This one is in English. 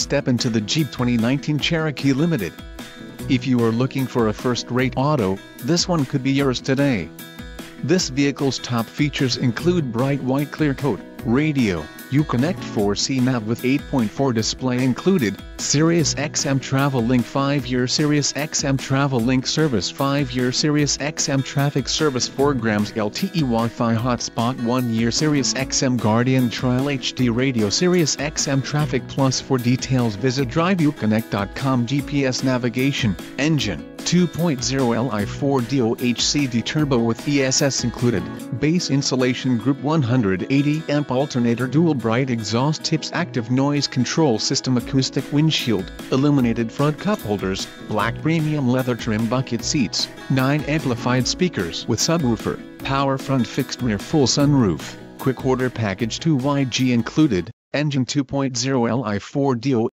step into the Jeep 2019 Cherokee Limited. If you are looking for a first-rate auto, this one could be yours today. This vehicle's top features include bright white clear coat, radio, Uconnect 4C nav with 8.4 display included, Sirius XM Travel Link 5-year Sirius XM Travel Link service 5-year Sirius XM Traffic Service 4 grams LTE Wi-Fi hotspot 1-year Sirius XM Guardian Trial HD Radio Sirius XM Traffic Plus. For details visit driveuconnect.com. GPS navigation, engine, 2.0 Li4 DOHCD turbo with ESS included, base insulation group 180 amp alternator, dual bright exhaust tips, active noise control system, acoustic windshield, illuminated front cup holders, black premium leather trim, bucket seats, 9 amplified speakers with subwoofer, power front fixed rear, full sunroof, quick order package 2YG included, engine 2.0 Li4 DO